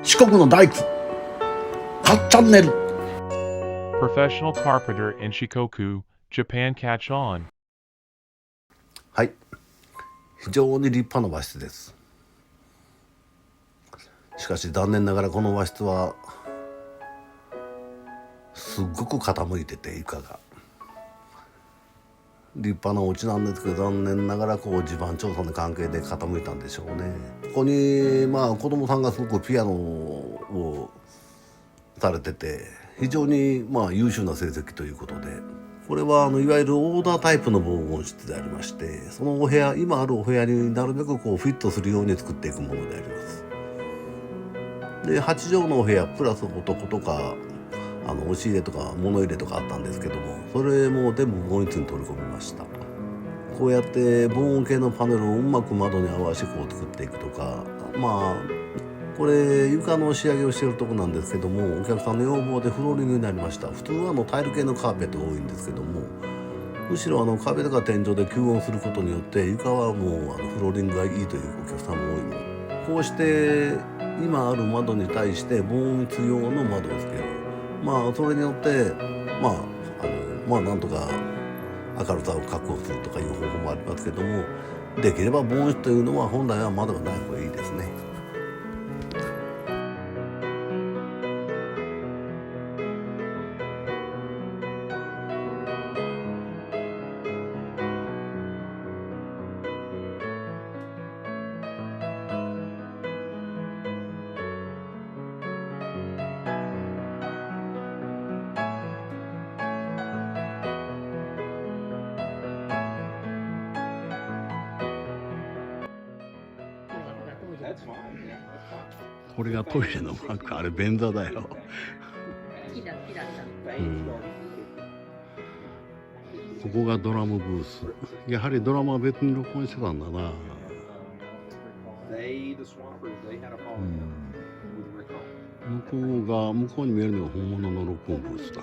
四国の大工8チャンネル。 Professional carpenter in Shikoku, Japan. Catch on. はい、非常に立派な和室です。しかし残念ながらこの和室はすっごく傾いてて、床が立派なお家なんですけど、残念ながら地盤調査の関係で傾いたんでしょうね。ここに子供さんがすごくピアノをされてて、非常に優秀な成績ということで、これはいわゆるオーダータイプの防音室でありまして、そのお部屋、今あるお部屋になるべくフィットするように作っていくものであります。で、8畳のお部屋プラス男とか押し入れとか物入れとかあったんですけども、それも全部防音室に取り込みました。こうやって防音系のパネルをうまく窓に合わせて作っていくとか、これ床の仕上げをしているとこなんですけども、お客さんの要望でフローリングになりました。普通はタイル系のカーペットが多いんですけども、むしろ壁とか天井で吸音することによって床はもうフローリングがいいというお客さんも多いの。こうして今ある窓に対して防音室用の窓をつける。それによってなんとか明るさを確保するとかいう方法もありますけども、できれば防音室というのは本来は窓がない方がいいですね。これがトイレのマーク、あれ便座だよ。ここがドラムブース。やはりドラマは別に録音してたんだな。向こうに見えるのが本物の録音ブースだ。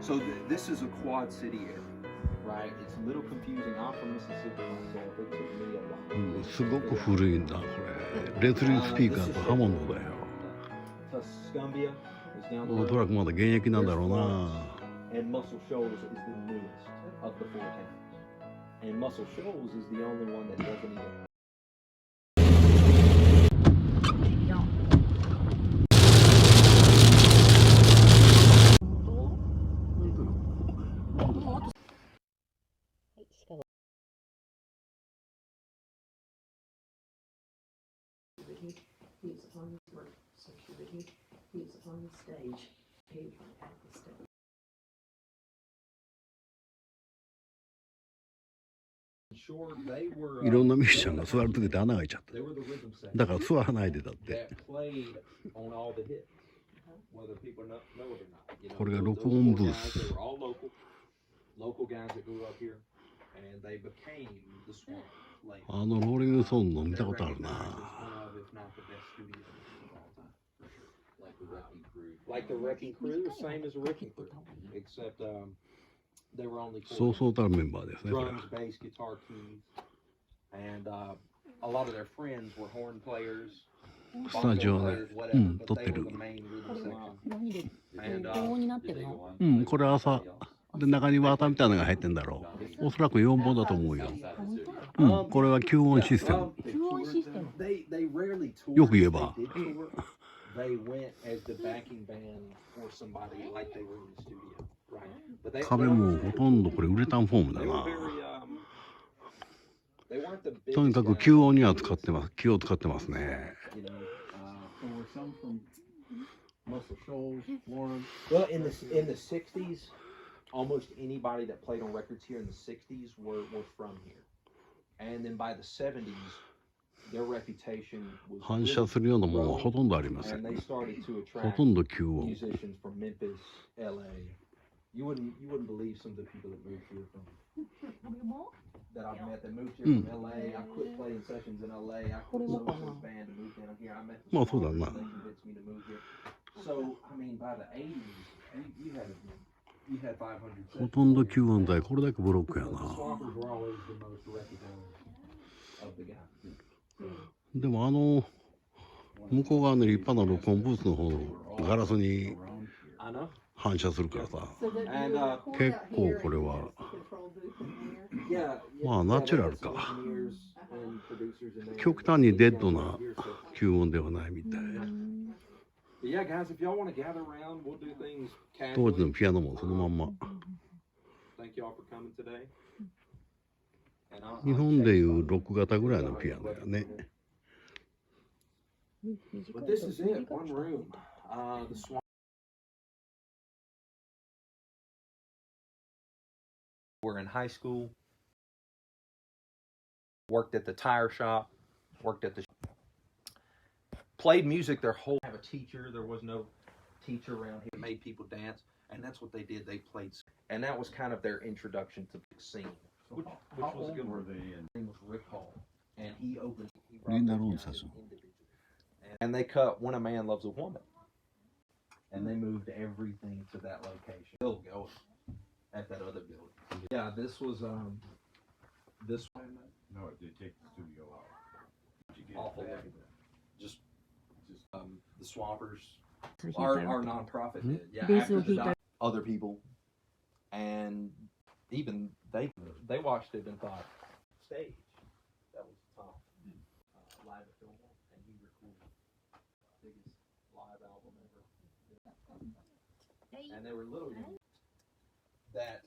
So this is a quad city area, right? It's a little confusing. I'm from Mississippi myself. It took me a while. すごく古いんだこれ。レスリースピーカーとハモンドだよ。おそらくまだ現役なんだろうな。And Muscle Shoals is the newest of the four towns. And Muscle Shoals is the only one that doesn't even. いろんなミュージシャンが座る時で穴が開いちゃった。だから座らないでだって。これが録音ブース。ローリングストーンの見たことあるな。そうそうたるメンバーですね。スタジオで、撮ってる。これ朝で中に綿みたいなのが入ってんだろう。おそらく4本だと思うよ。これは吸音システム。よく言えば。壁もほとんどこれウレタンフォームだな。とにかく吸音には気を使ってますね。Well, in the 60s, almost anybody that played on records here in the 60s were from here. And then by the 70s, their reputation was 反射するようなものはほとんどありません。 and they started to ほ attract とんど吸音。 musicians from Memphis, LA. You wouldn't believe some of the people that moved here from that I've met that moved here from LA. I quit playing sessions in LA. I quit so much band to move down here. I met theそうだな。 they convinced me to move here. So I mean, by the 80s, you had you had 500. ほとんど吸音材、これだけブロックや The な。 swampers were always the most representative of the guy. でも向こう側の立派な録音ブースの方のガラスに I know. 反射するからさ、 And 結構これは yeah, まあナチュラルか。 engineers and producers and they- 極端にデッドな吸音ではないみたい。 But yeah, guys, if y'all want to gather around, we'll do things 当時 casually. のピアノもそのまんま。 Thank y'all for coming today. And I'll- 日本でいうロック型ぐらいのピアノやね。 But this is it, one room. The swamp. We're in high school. Worked at the tire shop. Worked at the. Played music their whole. Have a teacher. There was no teacher around here. Made people dance, and that's what they did. They played, and that was kind of their introduction to the scene. Which was a good one. His name was Rick Hall, and he opened. He brought Linda them down Rhodes, as that's all. individuals. And they cut When a Man Loves a Woman. And they moved everything to that location. Still going at that other building. Yeah, this was this one. No, it did take the studio out. Did you get Awful it back? looking. Just the Swampers. Our nonprofit did. Yeah, This after will the be doc, other people. And even they watched it and thought, stage. That was top. Live at Fillmore. And he recorded biggest live album ever. And they were literally that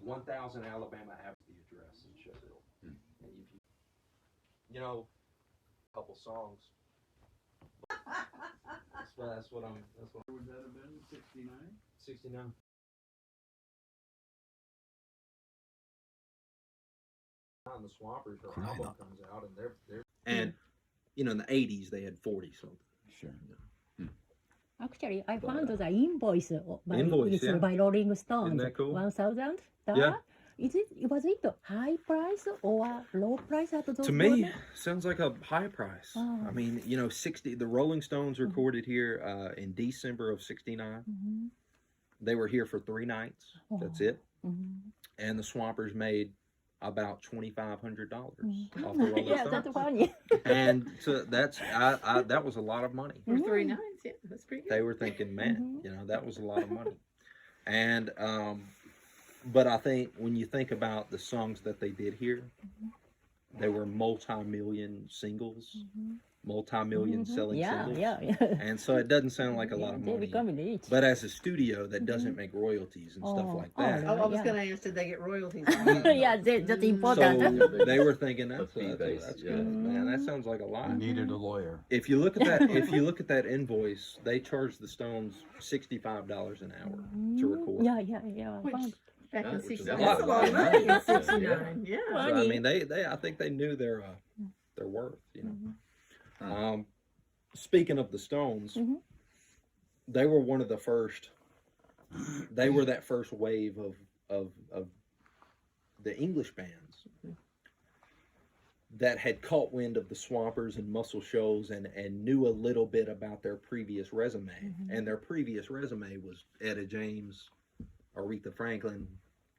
1000 Alabama Avenue, the address in Sheffield. And you know, a couple songs. That's what Would that have been 69? 69. And the Swampers, her album comes out, and they're and you know in the 80s they had 40 something. Sure. Actually, I found the invoice by, Invoice, yeah. by Rolling Stones. Isn't that cool? 1,000. Yeah. Was it high price or low price at those To me, moments? sounds like a high price. Oh. I mean, you know, 60. The Rolling Stones recorded here in December of '69. Mhm. They were here for 3 nights. That's it. Mhm. And the Swampers made about $2,500 off the Rolling Yeah, Stones. that's funny. And so that's that was a lot of money. Mm. For 3 nights, yeah, that's pretty good. They were thinking, man, Mhm. you know, that was a lot of money. And but I think when you think about the songs that they did here, they were multi-million singles, multi-million selling Yeah, singles. yeah. And so it doesn't sound like a lot of They money. become rich. But as a studio that doesn't make royalties and stuff Oh, like oh, that. Oh, I was Yeah. gonna ask, did they get royalties? Yeah, that's important. So they were thinking that's fee-based, yeah. good, man. That sounds like a lot. I needed a lawyer. If you look at that, if you look at that invoice, they charged the Stones $65 an hour to record. Yeah, yeah, yeah. Which, Found- back in Which is 69. a lot. That's a lot of money in 69, yeah. So, I Funny. mean, they I think they knew their worth. You know. Speaking of the Stones, Mhm. they were one of the first. They were that first wave of the English bands that had caught wind of the Swampers and Muscle Shoals and knew a little bit about their previous resume. And their previous resume was Etta James, Aretha Franklin,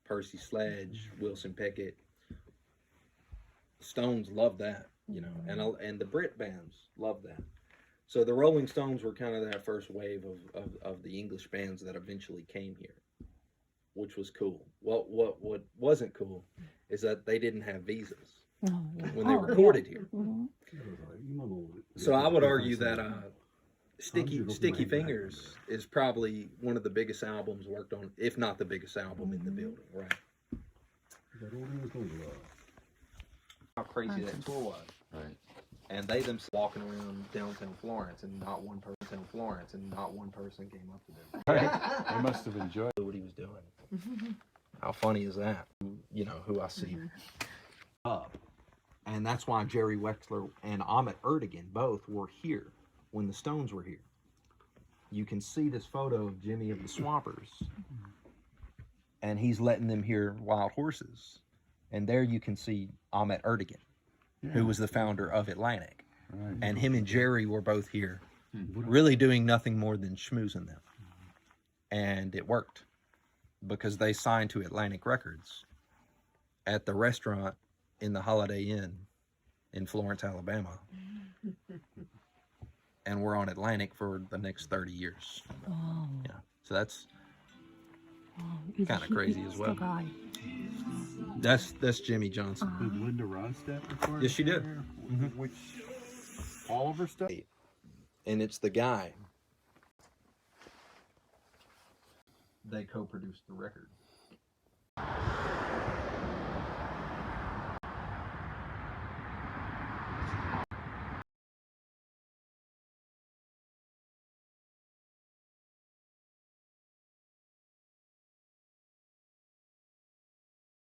Percy Sledge, Wilson Pickett. Stones loved that, you know, and the Brit bands loved that. So the Rolling Stones were kind of that first wave of the English bands that eventually came here, which was cool. What wasn't cool is that they didn't have visas Oh, yeah. when they Oh, recorded yeah. here. Mhm. So I would argue that Sticky Fingers is probably one of the biggest albums worked on, if not the biggest album in the building, right? How crazy that tour was. Right. And they themselves walking around downtown Florence, and not one person came up to them. They must have enjoyed What he was doing. How funny is that? You know who I see up, and that's why Jerry Wexler and Ahmet Ertegun both were here when the Stones were here. You can see this photo of Jimmy of the Swampers, and he's letting them hear Wild Horses, and there you can see Ahmet Ertegun, who was the founder of Atlantic. Right. And him and Jerry were both here, really doing nothing more than schmoozing them. and it worked because they signed to Atlantic Records at the restaurant in the Holiday Inn in Florence, Alabama. And we're on Atlantic for the next 30 years. Wow. Yeah. So that's Wow. Is Kinda he- crazy is as well. the guy. that's Jimmy Johnson. Did Linda Ronstadt record? Yes, she did. there? Mhm. Which, all of her stuff? And it's the guy. They co-produced the record.